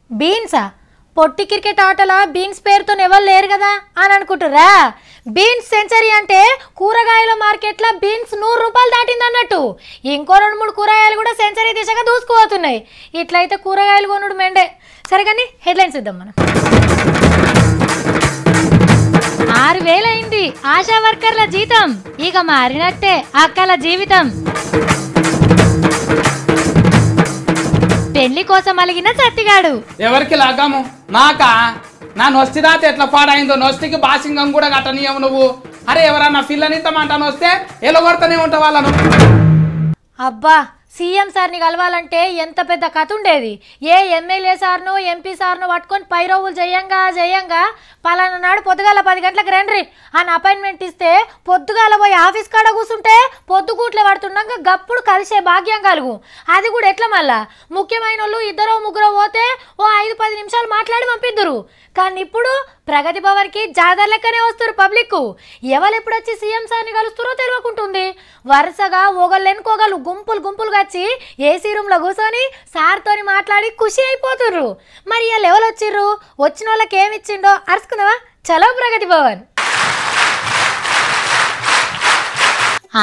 బీన్సా? పొట్టి cricket ఆటల beans పేరుతో ఎవరు లేరు కదా అని అనుకుంటురా? బీన్స్ సెంచరీ అంటే కూరగాయల మార్కెట్లో బీన్స్ 100 రూపాయలు దాటింది అన్నట్టు. ఇంకో 2-3 కూరగాయలు కూడా సెంచరీ దిశగా దూసుకుపోతున్నాయి. ఇట్లయితే కూరగాయలు కొనుడు మెండే. సరే కానీ హెడ్లైన్స్ ఇద్దాం మనం. 6,000 అయింది ఆశా వర్కర్ల జీతం, ఇక మారినట్టే అక్కల జీవితం. పెళ్లి కోసం అలిగిన సత్తిగాడు. ఎవరికి లగ్గము? నాకా? నా నొస్తిదాత ఎట్లా పాడైందో, నొస్తికి బాసింగం కూడా కట్టనీయము నువ్వు. అరే ఎవరన్నా పిల్లనిస్తామంటాను వస్తే ఎలగొడతానే ఉంటావు వాళ్ళను. అబ్బా, సీఎం సార్ని కలవాలంటే ఎంత పెద్ద కథ ఉండేది. ఏ ఎమ్మెల్యే సార్ను ఎంపీ సార్ను పట్టుకొని పైరోవులు జయంగా పలానా నాడు పొద్దుగాల 10 గంటలకు రండి అని అపాయింట్మెంట్ ఇస్తే పొద్దుగాల పోయి ఆఫీస్ కాడ కూర్చుంటే పొద్దుగూట్లే పడుతున్నాక గప్పుడు కలిసే భాగ్యం కలుగు. అది కూడా ఎట్లా మళ్ళా? ముఖ్యమైన వాళ్ళు 2-3 పోతే ఓ 5-10 నిమిషాలు మాట్లాడి పంపిద్దురు. కానీ ఇప్పుడు ప్రగతి భవన్కి జాతర లెక్కనే వస్తారు పబ్లిక్. ఎవరు ఎప్పుడొచ్చి సీఎం సార్ని కలుస్తారో తెలియకుంటుంది. వరుసగా ఒకళ్ళెనుకోగలు గుంపులుగా వచ్చి ఏసీ రూమ్లో కూర్చొని సార్తోని మాట్లాడి ఖుషి అయిపోతుర్రు. మరి వాళ్ళు ఎవరు వచ్చిర్రు? వచ్చిన వాళ్ళకి ఏమి ఇచ్చిండో అరుచుకుందావా? చలో ప్రగతి భవన్.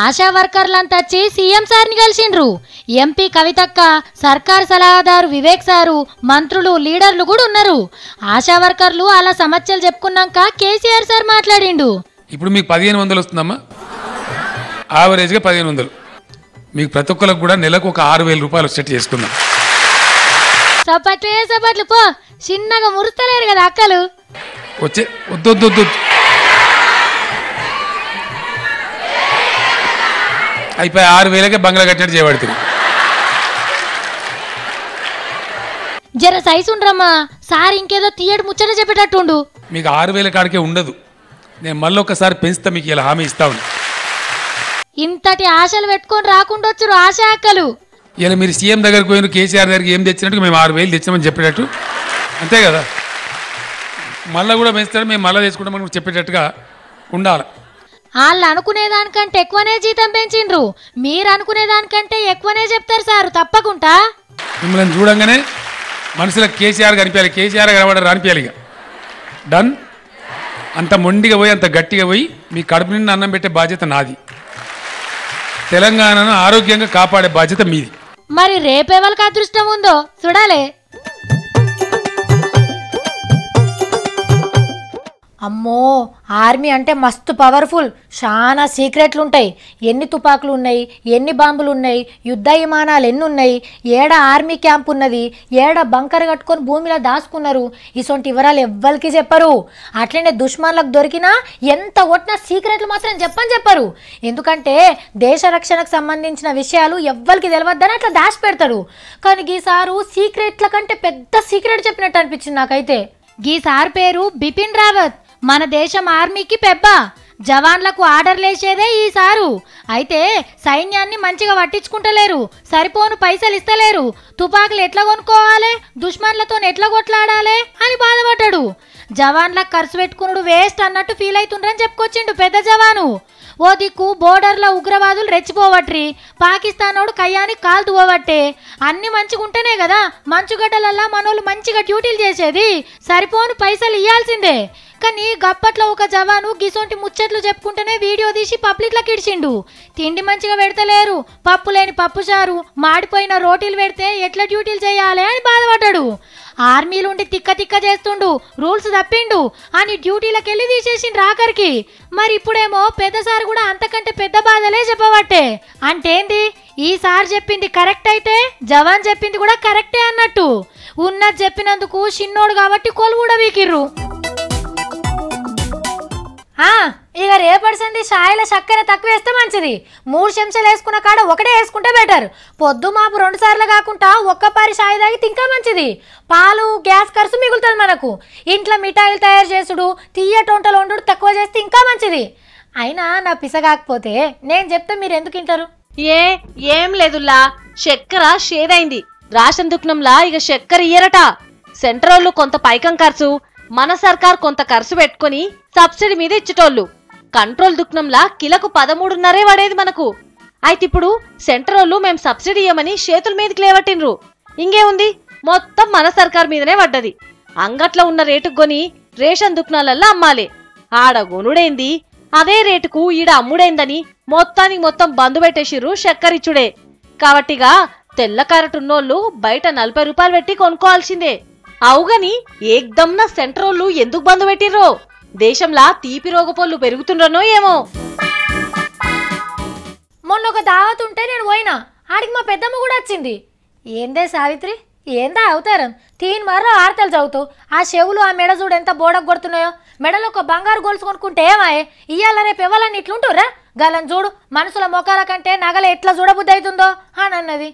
ఆశా వర్కర్లంతా వచ్చి సీఎం సార్ని కలిసిండ్రు. ఎంపీ కవితక్క, సర్కార్ సలహాదారు వివేక్ సారు, మంత్రులు, లీడర్లు కూడా ఉన్నారు. ఆశా వర్కర్లు అలా సమస్యలు చెప్పుకున్నాక కేసీఆర్ సార్ మాట్లాడిండు. ఇప్పుడు మీకు 1500 వస్తుందమ్మా, యావరేజ్గా 1500. మీకు ప్రతి ఒక్కరికి కూడా నెలకు ఒక 6,000 రూపాయలు సెట్ చేసుకుందాం. సపట్లు పో, చిన్నగా మురుస్తలేరు కదా అక్కలు. వచ్చే వద్దు అయిపోయి 6,000కే బంగ్లా కట్టినట్టు చేయబడుతుంది. జర సైజు ఉండరమ్మా, సార్ ఇంకేదో తీయడు ముచ్చట చెప్పేటట్టుండు. మీకు 6,000 కాడికే ఉండదు, నేను మళ్ళీ ఒకసారి పెంచుతా, మీకు ఇలా హామీ ఇస్తా ఉన్నా. ఇంతటి ఆశలు పెట్టుకొని రాకుండా వచ్చారు ఆశా అక్కలు. ఇలా మీరు సీఎం దగ్గరికి పోయిన కేసీఆర్ దగ్గరికి ఏం తెచ్చినట్టు మేము 6,000 తెచ్చామని చెప్పేటట్టు, అంతే కదా? మళ్ళీ కూడా పెంచుతాడు, మేము మళ్ళీ తెచ్చుకుంటామని చెప్పేటట్టుగా ఉండాలి. వాళ్ళు అనుకునేదానికంటే ఎక్కువనే జీతం పెంచిండ్రు, మీరు అనుకునేదానికంటే ఎక్కువనే చెప్తారు సార్ తప్పకుండా. మిమ్మల్ని చూడంగానే మనసులో కేసీఆర్ కనిపించాలి, కేసీఆర్ కనబడారు అనిపించాలి. ఇక డన్. అంత మొండిగా పోయి అంత గట్టిగా పోయి మీ కడుపు నిండా అన్నం పెట్టే బాధ్యత నాది. తెలంగాణను ఆరోగ్యంగా కాపాడే బాధ్యత మీది. మరి రేపేవాళ్ళకి అదృష్టం ఉందో చూడాలే. అమ్మో, ఆర్మీ అంటే మస్తు పవర్ఫుల్, చాలా సీక్రెట్లు ఉంటాయి. ఎన్ని తుపాకులు ఉన్నాయి, ఎన్ని బాంబులు ఉన్నాయి, యుద్ధ విమానాలు ఎన్ని ఉన్నాయి, ఏడ ఆర్మీ క్యాంప్ ఉన్నది, ఏడ బంకర్ కట్టుకొని భూమిలో దాచుకున్నారు, ఇసొంటి వివరాలు ఎవ్వరికి చెప్పరు. అట్లనే దుష్మన్లకు దొరికినా ఎంత కొట్టినా సీక్రెట్లు మాత్రం చెప్పరు. ఎందుకంటే దేశ రక్షణకు సంబంధించిన విషయాలు ఎవ్వరికి తెలియద్దని అట్లా దాచి పెడతారు. కానీ ఈసారు సీక్రెట్ల కంటే పెద్ద సీక్రెట్ చెప్పినట్టు అనిపించింది నాకైతే. ఈ సార్ పేరు బిపిన్ రావత్, మన దేశం ఆర్మీకి పెబ్బ. జవాన్లకు ఆర్డర్లేసేదే ఈ సారు. అయితే సైన్యాన్ని మంచిగా పట్టించుకుంటలేరు, సరిపోను పైసలు ఇస్తలేరు, తుపాకులు ఎట్లా కొనుక్కోవాలి, దుష్మన్లతో ఎట్లా కొట్లాడాలి అని బాధపడ్డాడు. జవాన్లకు ఖర్చు పెట్టుకున్నాడు వేస్ట్ అన్నట్టు ఫీల్ అవుతుండ్రని చెప్పుకొచ్చిండు పెద్ద జవాను. ఓ దిక్కు బోర్డర్లో ఉగ్రవాదులు రెచ్చిపోవట్రి, పాకిస్తానోడు కయ్యానికి కాల్తుపోవట్టే. అన్ని మంచిగా ఉంటేనే కదా మంచుగడ్డలల్లా మనోళ్ళు మంచిగా డ్యూటీలు చేసేది, సరిపోను పైసలు ఇయ్యాల్సిందే. కానీ గప్పట్లో ఒక జవాను గిసొంటి ముచ్చట్లు చెప్పుకుంటేనే వీడియో తీసి పబ్లిక్లోకి ఇడిచిండు. తిండి మంచిగా పెడతలేరు, పప్పు లేని పప్పుచారు, మాడిపోయిన రోటీలు పెడితే ఎట్లా డ్యూటీలు చేయాలి అని బాధపడ్డాడు. ఆర్మీలుండి తిక్క చేస్తుండు, రూల్స్ తప్పిండు అని డ్యూటీలకు వెళ్ళి తీసేసిండ్రు ఆఖరికి. మరి ఇప్పుడేమో పెద్దసారి కూడా అంతకంటే పెద్ద బాధలే చెప్పబట్టే. అంటేంది, ఈసారి చెప్పింది కరెక్ట్ అయితే జవాన్ చెప్పింది కూడా కరెక్టే అన్నట్టు. ఉన్నది చెప్పినందుకు చిన్నోడు కాబట్టి కొలు కూడా వీకిర్రు. ఇక రేపటి సంది షాయిల చక్కెర తక్కువ వేస్తే మంచిది. 3 చెంచాలు వేసుకున్న కాడ ఒకటే వేసుకుంటే బెటర్. పొద్దు మాపు 2 సార్లు కాకుండా ఒక్కపారి షాయి తాగితే ఇంకా మంచిది. పాలు గ్యాస్ ఖర్చు మిగులుతుంది మనకు. ఇంట్లో మిఠాయిలు తయారు చేసుడు, తీయటొంటలు వండుడు తక్కువ చేస్తే ఇంకా మంచిది. అయినా నా పిసగాకపోతే నేను చెప్తే మీరు ఎందుకు వింటారు? ఏం లేదుల్లా, చక్కెర షేదైంది. రాషన్ దుకాణంలా ఇక చక్కెర ఇయ్యరట. సెంట్రోళ్ళు కొంత పైకం ఖర్చు, మన సర్కార్ కొంత ఖర్చు పెట్టుకుని సబ్సిడీ మీద ఇచ్చేటోళ్ళు. కంట్రోల్ దుకాణంలా కిలకు 13.5 పడేది మనకు. అయితే ఇప్పుడు సెంట్రోళ్ళు మేము సబ్సిడీ ఇయ్యమని చేతుల మీదకి లేవట్టిండ్రు. ఇంకేముంది, మొత్తం మన సర్కార్ మీదనే పడ్డది. అంగట్లో ఉన్న రేటుకు కొని రేషన్ దుకాణాలల్లో అమ్మాలి. ఆడ గొనుడైంది, అదే రేటుకు ఈడ అమ్ముడైందని మొత్తానికి మొత్తం బంధు పెట్టేసిర్రు చక్కెరిచ్చుడే. కాబట్టిగా తెల్ల కారటున్నోళ్ళు బయట 40 రూపాయలు పెట్టి కొనుక్కోవాల్సిందే. అవుగని ఏకదమ్న సెంట్రోళ్ళు ఎందుకు బంధు పెట్టిర్రో, దేశంలా తీపి రోగపోళ్ళు పెరుగుతుండ్రనో ఏమో. మొన్న ఒక దావత్ ఉంటే నేను పోయినా, ఆడికి మా పెద్దమ్మ కూడా వచ్చింది. ఏందే సావిత్రి, ఏందా అవతారం, తీన్ మర్ర ఆర్తలు చదువుతావు, ఆ చెవులు ఆ మెడ చూడు ఎంత బోడకు కొడుతున్నాయో, మెడలో ఒక బంగారు గొలుసు కొనుక్కుంటే ఏమాయే, ఇయ్యాల రేపు ఇవ్వాలని ఇట్లుంటురా, గలని చూడు మనుషుల మొఖాల కంటే నగలు ఎట్లా చూడబుద్ధి అవుతుందో అని అన్నది.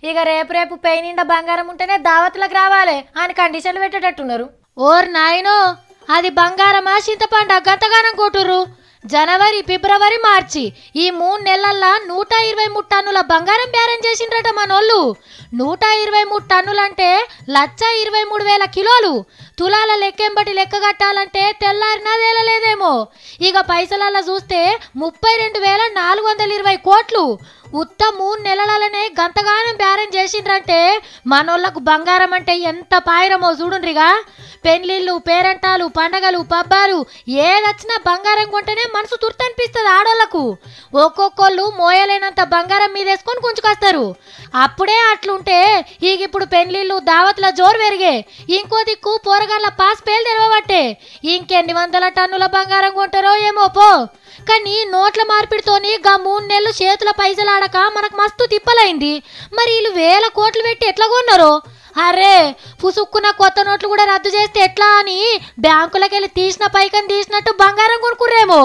ఇక రేపు పెయి నిండా బంగారం ఉంటేనే దావతులకు రావాలి అని కండిషన్లు పెట్టేటట్టున్నారు. ఓర్ నాయనో, అది బంగారమా చింతపండు గంతగానం కొట్టుర్రు. జనవరి, ఫిబ్రవరి, మార్చి ఈ 3 నెలల్లో 123 టన్నుల బంగారం బేరం చేసిండ్రట మనోళ్ళు. 123 టన్నులంటే 1,23,000 కిలోలు. తులాల లెక్కెంబటి లెక్క కట్టాలంటే తెల్లారినా తేలలేదేమో. ఇక పైసలల్లో చూస్తే 32,420 కోట్లు. ఉత్త 3 నెలలనే గంతగానం బేరం చేసిండ్రంటే మనోళ్లకు బంగారం అంటే ఎంత పాయిరమో చూడుండ్రిగా. పెళ్లిళ్ళు, పేరంటాలు, పండగలు, పబ్బాలు ఏదొచ్చినా బంగారం కొంటేనే మనసు తుర్తనిపిస్తుంది ఆడోళ్లకు. ఒక్కొక్కళ్ళు మోయలేనంత బంగారం మీదేసుకొని గుంజుకొస్తారు. అప్పుడే అట్లుంటే ఇక ఇప్పుడు పెళ్లిళ్ళు, దావత్ల జోరు పెరిగే. ఇంకో దిక్కు పోరగాళ్ళ పాస్ పేలు తెరవబట్టే ఇంకెన్ని వందల టన్నుల బంగారం కొంటారో ఏమో పో. కానీ నోట్ల మార్పిడితోని గా 3 నెలలు చేతుల పైసలాడక మనకు మస్తు తిప్పలైంది. మరి వీళ్ళు 1000 కోట్లు పెట్టి ఎట్లా కొన్నారో. అరే పుసుక్కున్న కొత్త నోట్లు కూడా రద్దు చేస్తే ఎట్లా అని బ్యాంకులకెళ్ళి తీసిన పైకని తీసినట్టు బంగారం కొనుక్కుర్రేమో.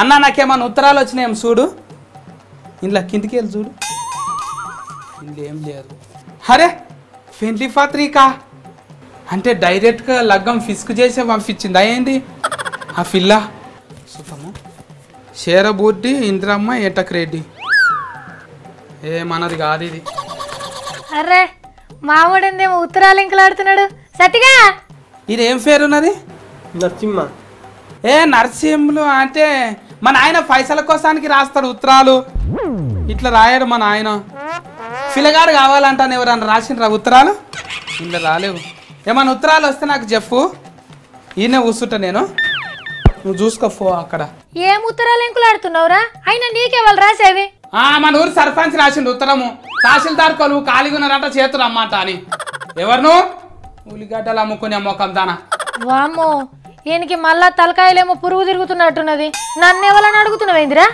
అన్నా నాకేమన్నా ఉత్తరాలు వచ్చినాయేం చూడు, ఇంట్లో కిందికి వెళ్ళి చూడు, ఇంట్లో ఏం లేదు. అరే పెండ్లి పత్రిక అంటే డైరెక్ట్గా లగ్గం ఫిస్క్ చేసే పంపించింది. అయ్యింది ఆ పిల్ల సుఖము షేరబూడ్డి ఇంద్రమ్మ ఏటక్ రెడ్డి ఏమన్నది కాదు ఇది. అరే మావాడేమో ఉత్తరాలు ఇంకలాడుతున్నాడు. సతిగా ఇది ఏం పేరు ఉన్నది? నరసింహ. నరసింహులు అంటే మన ఆయన పైసల కోసానికి రాస్తాడు ఉత్తరాలు, ఇట్లా రాయడు మన ఆయన. పిల్లగాడు కావాలంటాను ఎవరన్నా రాసిండ్రా ఉత్తరాలు? ఇలా రాలేవు. ఏమన్నా ఉత్తరాలు వస్తే నాకు చెప్పు, ఈయన కూర్చుంటా నేను, నువ్వు చూసుకోపో అక్కడ. ఏం ఉత్తరాలు ఇంకులాడుతున్నావురా? అయినా నీకెవరు రాసేవి? మన ఊరు సర్పంచ్ రాసిండు ఉత్తరము, తహసీల్దార్ కొలువు ఖాళీగా ఉన్నారంట చేతులు అమ్మాట అని. ఎవరు? ఉల్లిగడ్డలు అమ్ముకునే మొఖం దానా. వామ్మో, ఈయనకి మళ్ళా తలకాయలేమో పురుగు తిరుగుతున్నట్టున్నది. నన్ను ఎవరని అడుగుతున్నావేందిరా?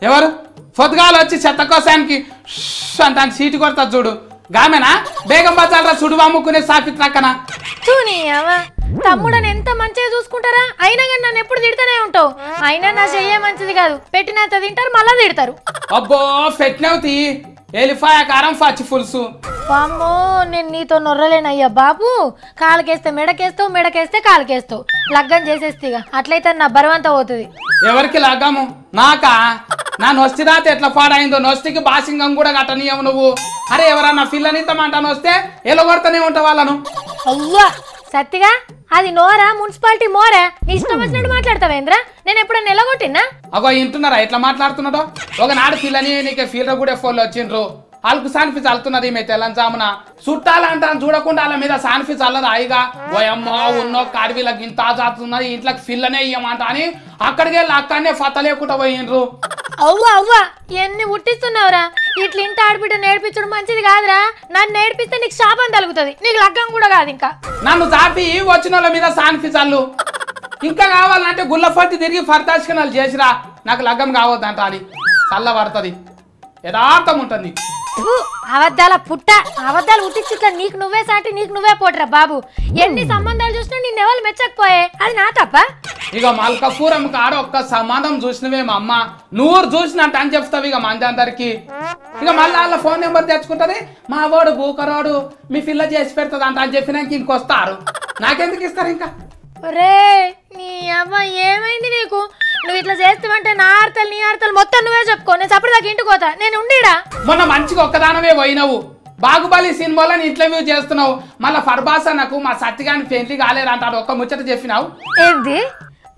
ఎవరు? పొద్దుగాలు వచ్చి చెత్త కోసానికి అంటే సీటు కొడతా చూడు, గామెనా? బేగం బజార్లో సుడువు అమ్ముకునే సాఫిత్ రక్కనా? చూని తమ్ముడని ఎంత మంచిగా చూసుకుంటారా? అయినా కానీ నన్ను ఎప్పుడు తిడతానే ఉంటావు. అయినా నా చెయ్యే మంచిది కాదు, పెట్టినంత తింటారు మళ్ళా తిడతారు. అబ్బో పెట్టినవుతి ఎలిఫాయ కారం పచ్చి పులుసు. వామ్మో, నేను నీతో నొర్రలేనయ్యా బాబు. కాలుకేస్తే మెడకేస్తావు, మెడకేస్తే కాలుకేస్తావు. లగ్గం చేసేస్తిగా, అట్లయితే నా బరువంతా పోతుంది. ఎవరికి లగ్గము? నాకా? నా నొస్తి రాతే ఎట్లా పాడైందో, నొస్తికి బాసింగం కూడా కట్టనీయవు నువ్వు. అరే ఎవరన్నా పిల్లనిస్తామంటాను వస్తే ఎలగొడతానే ఉంటావు వాళ్ళను. అవ్వా సత్తిగా, అది నోరా మున్సిపాలిటీ మోరా? ఇష్టం వచ్చినట్టు మాట్లాడతావేంద్రా? నేను ఎప్పుడన్నా ఎలగొట్టినా? అగో ఇంటున్నారా ఎట్లా మాట్లాడుతున్నాడో? ఒకనాడు పిల్లని నీకే ఫీల్డర్ కూడా ఫోన్లు వచ్చిండ్రు, వాళ్ళకు సాన్ఫీ చల్లుతున్నది మీ తెల్లంజామున. చుట్టాలంటాను చూడకుండా వాళ్ళ మీద సాన్ఫీ చల్లదు. హాయిగా ఓయమ్మ ఉన్నో కాడివీళ్ళకి ఇంత ఆజాతున్నది, ఇంట్లోకి పిల్లనే ఇయ్యమంట అని అక్కడికి వెళ్ళి అక్కడనే ఫత లేకుండా పోయిండ్రు. అవ్వా అవ్వా, ఎన్ని పుట్టిస్తున్నావురా? ఇట్లా ఇంటి ఆడబిడ్డ నేర్పించడం మంచిది కాదురా. నన్ను నేర్పిస్తే నీకు శాపం తలుగుతుంది, నీకు లగ్గం కూడా కాదు. ఇంకా నన్ను చాపి వచ్చిన వాళ్ళ మీద సాన్ఫీ చల్లు. ఇంకా కావాలంటే గుళ్ళపట్టి తిరిగి ఫర్దాష్కనాలు చేసిరా, నాకు లగ్గం కావద్దంట అని చల్ల పడుతుంది. యథార్థం ఉంటుంది. అబద్ధాల పుట్ట, అబద్ధాలు పుట్టించి ఇట్లా నీకు నువ్వే సాటి నీకు నువ్వే పోటరా బాబు. ఎన్ని సంబంధాలు చూసినా నిన్ను ఎవరు మెచ్చకపోయే, అది నా తప్ప? ఇక మల్కపూరం కాడ ఒక్క సంబంధం చూసినవే మా అమ్మ, 100 చూసినట్టు అని చెప్తావు ఇక మంది అందరికి. ఇక మళ్ళీ వాళ్ళ ఫోన్ నెంబర్ తెచ్చుకుంటది, మా వాడు బూకరోడు మీ పిల్ల చేసి పెడుతుంది అంట అని చెప్పినాక ఇంకొస్తారు. నాకెందుకు ఇస్తారు ఇంకా? రే నీ అవ్వ, ఏమైంది నీకు? నువ్వు ఇట్లా చేస్తావంటే నా ఆర్తలు నీ ఆర్తలు మొత్తం నువ్వే చెప్పుకో, నేను చప్పటిదాకా ఇంటికి పోతా. నేను ఉండీడా? మొన్న మంచిగా ఒక్కదానమే పోయినావు, బాగుబలి సినిమాలో ఇంటర్వ్యూ చేస్తున్నావు, మళ్ళీ ఫర్బాసా నాకు మా సత్తిగాని పెళ్లి కాలేదంటాడు, ఒక్క ముచ్చట చెప్పినావు. ఏంది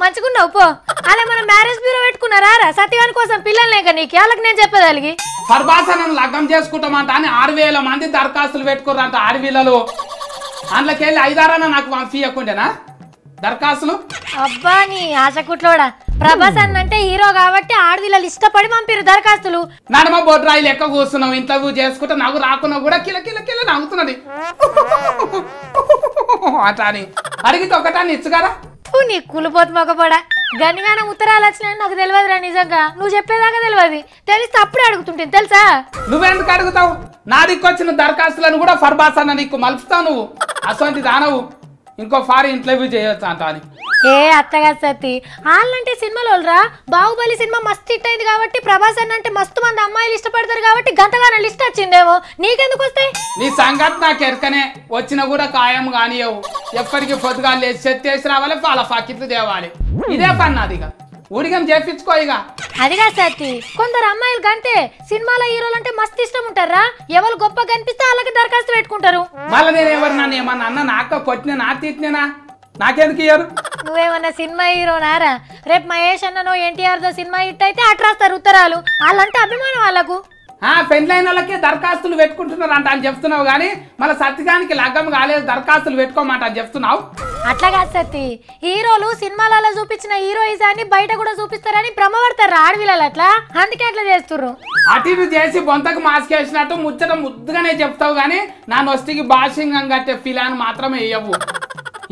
మంచిగున్నావు పో. అలా మనం మ్యారేజ్ బ్యూరో పెట్టుకున్నారా రా? సత్యగాని కోసం పిల్లలు లేక నీకు వాళ్ళకి నేను చెప్పేదానికి. ఫర్బాసనం లగ్గం చేసుకుంటామంట అని 6,000 మంది దరఖాస్తులు పెట్టుకుర్రంట ఆడవిళ్ళలు. అందులోకి వెళ్ళి 5-6 నాకు పంపించకుండేనా దరఖాస్తులు? అబ్బా నీ ఆశకుట్లోడా, ప్రభాస్ అంటే హీరో కాబట్టి ఆడవిళ్ళలు ఇష్టపడి పంపిరు దరఖాస్తులు. నడమ బొడ్రాయి లెక్క కూర్చున్నావు ఇంటర్వ్యూ చేసుకుంటే నవ్వు రాకున్నా కూడా కిల కిల కిల నవ్వుతున్నది అట్లా అని అడిగితే ఒకటాన్ని ఇచ్చుగారా. నీ కులిపోతు మొగపడా, గనిగానే ఉత్తరాలు వచ్చినాయని నాకు తెలియదురా. నిజంగా నువ్వు చెప్పేదాకా తెలియదు, తెలిస్తే అప్పుడే అడుగుతుంటేను తెలుసా. నువ్వెందుకు అడుగుతావు? నా దిక్కొచ్చిన దరఖాస్తులను కూడా ఫర్బాస్ అన్న నీకు మలుపుతావు. నువ్వు అసలు దానవు ఇంకో ఫారి ఇంటర్వ్యూ చేయొచ్చు అంట అని. ఏ అత్తగా సత్తి, వాళ్ళంటే సినిమాలో రా. బాహుబలి సినిమా మస్తు హిట్ అయింది కాబట్టి ప్రభాస్ అన్న అంటే మస్తు మంది అమ్మాయిలు ఇష్టపడతారు కాబట్టి గంతగానే లిస్ట్ వచ్చిందేమో. నీకెందుకు వస్తాయి? నీ సంగతి నాకు ఎరకనే. వచ్చినా కూడా ఖాయం కానియవు. ఎప్పటికీ పొద్దుగా లేచి చెత్తేసి రావాలి, పాల పాకెట్లు తేవాలి. ఇదే పని నాదిగా. ఊడిగం చేపించుకో ఇక. అదిగా సత్తి, కొందరు అమ్మాయిలు గంతే సినిమాలో హీరోలు అంటే మస్తు ఇష్టం ఉంటారా. ఎవరు గొప్ప కనిపిస్తే వాళ్ళకి దరఖాస్తు పెట్టుకుంటారు. మళ్ళీ నేను ఎవరు నన్ను ఏమన్నా అన్న నాక కొట్టినా నా తిట్టినా నాకెందుకు ఇయ్యరు? నువ్వేమన్నా సినిమా హీరోనారా? రేపు మహేష్ అన్ననో ఎన్టీఆర్ దో సినిమా హిట్ అయితే అట్రాస్తారు ఉత్తరాలు. వాళ్ళంటే అభిమానం వాళ్ళకు. పెళ్ళైన వాళ్ళకి దరఖాస్తులు పెట్టుకుంటున్నారు అంట అని చెప్తున్నావు కానీ మళ్ళీ సత్యగానికి లగ్గం కాలేదు దరఖాస్తులు పెట్టుకోమంట అని చెప్తున్నావు. అట్లా కాదు సత్తి, హీరోలు సినిమాలలో చూపించిన హీరోయిజాన్ని బయట కూడా చూపిస్తారని భ్రమపడతారు ఆడవిల్లలు. అట్లా అందుకే అట్లా చేస్తుర్రు. అటు ఇటు చేసి బొంతకు మాస్కేసినట్టు ముచ్చట ముద్దుగానే చెప్తావు కానీ నా నొస్టికి భాషింగం కట్టే ఫిలాన్ మాత్రమే వేయవు.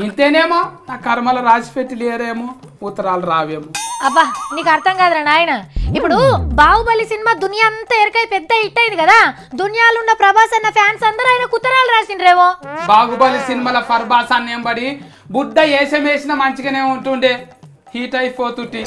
ఇంతేనేమో నా కర్మలు రాసి పెట్టి లేరేమో ఉత్తరాలు రావేమో. అబ్బా నీకు అర్థం కాదురా నాయన. ఇప్పుడు బాహుబలి సినిమా దునియా అంతా ఎరకై పెద్ద హిట్ అయింది కదా. దునియాలో ఉన్న ప్రభాస్ అన్న ఫ్యాన్స్ అందరూ ఆయన ఉత్తరాలు రాసిండ్రేమో. బాహుబలి సినిమాల ఫర్బాస్ అన్నేం పడి బుడ్డ ఏసం వేసిన మంచిగానే ఉంటుండే, హీట్ అయిపోతుంటే.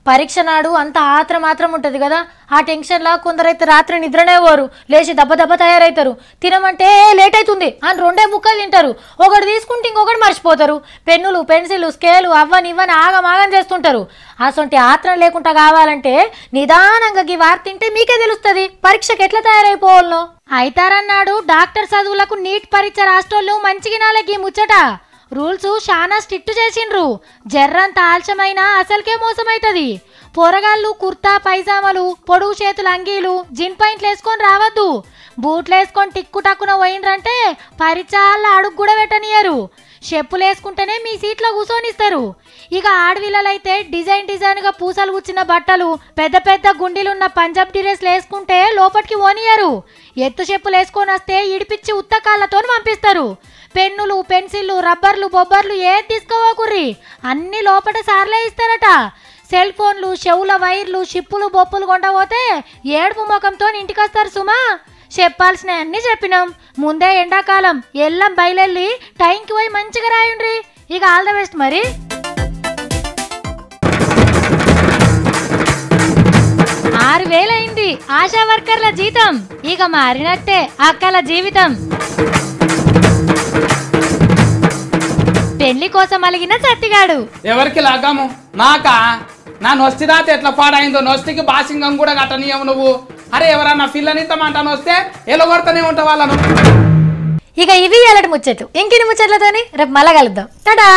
పరీక్ష నాడు అంత మాత్రం ఉంటుంది కదా. ఆ టెన్షన్లో కొందరైతే రాత్రి నిద్రనే పోరు, లేచి దెబ్బ దెబ్బ తయారవుతారు. తినమంటే లేట్ అవుతుంది అని 2 బుక్కలు తింటారు. ఒకటి తీసుకుంటే ఇంకొకటి మర్చిపోతారు. పెన్నులు పెన్సిల్ స్కేలు అవ్వని ఇవ్వని ఆగమాగం చేస్తుంటారు. అసొంటి ఆత్రం లేకుండా కావాలంటే నిదానంగా ఈ వార్త తింటే మీకే తెలుస్తుంది పరీక్షకు ఎట్లా తయారైపోవాలనో. అయితారన్నాడు డాక్టర్ చదువులకు నీట్ పరీక్ష రాష్ట్రాల్లో మంచిగినాలకి ముచ్చట. రూల్స్ చాలా స్ట్రిక్ట్ చేసిండ్రు. జర్రంత ఆలస్యమైనా అసలుకే మోసమైతుంది. పోరగాళ్ళు కుర్తా పైజామాలు పొడుగు చేతుల అంగీలు జిన్ పాయింట్లు వేసుకొని రావద్దు. బూట్లు వేసుకొని టిక్కు టక్కున పోయిండ్రంటే పరీక్షల అడుగు కూడా పెట్టనియరు. చెప్పులు వేసుకుంటేనే మీ సీట్లో కూర్చొనిస్తారు. ఇక ఆడవిల్లలైతే డిజైన్గా పూసలు గుచ్చిన బట్టలు పెద్ద పెద్ద గుండీలున్న పంజాబ్ డ్రెస్లు వేసుకుంటే లోపలికి ఓనియరు. ఎత్తు చెప్పులు వేసుకొని వస్తే ఇడిపిచ్చి ఉత్తకాళ్ళతో పంపిస్తారు. పెన్నులు పెన్సిళ్ళు రబ్బర్లు బొబ్బర్లు ఏది తీసుకోవకుర్రి, అన్ని లోపల సార్లే ఇస్తారట. సెల్ ఫోన్లు చెవుల వైర్లు షిప్పులు బొప్పులు కొండపోతే ఏడుపు ముఖంతో ఇంటికి వస్తారు సుమా. చెప్పాల్సిన అన్ని చెప్పినాం. ముందే ఎండాకాలం ఎల్లం బయలెళ్ళి టైంకి పోయి మంచిగా రాయండ్రి. ఇక ఆల్ ద బెస్ట్. మరి 6,000 అయింది ఆశా వర్కర్ల జీతం. ఇక మారినట్టే అక్కల జీవితం. పెళ్లి కోసం అలిగిన సత్తిగాడు. ఎవరికి లగ్గము? నాకా? నా నొస్తిదాత ఎట్లా పాడైందో. నొస్తికి బాసింగం కూడా కట్టనీయవు నువ్వు. అరే ఎవరన్నా పిల్లనిస్తామంటాను వస్తే ఎలగొడతానే ఉంటావు వాళ్ళను. ఇక ఇవి ఎలాంటి ముచ్చట్లు. ఇంకిని ముచ్చట్లతోని రేపు మళ్ళా కలుద్దాం. టాటా.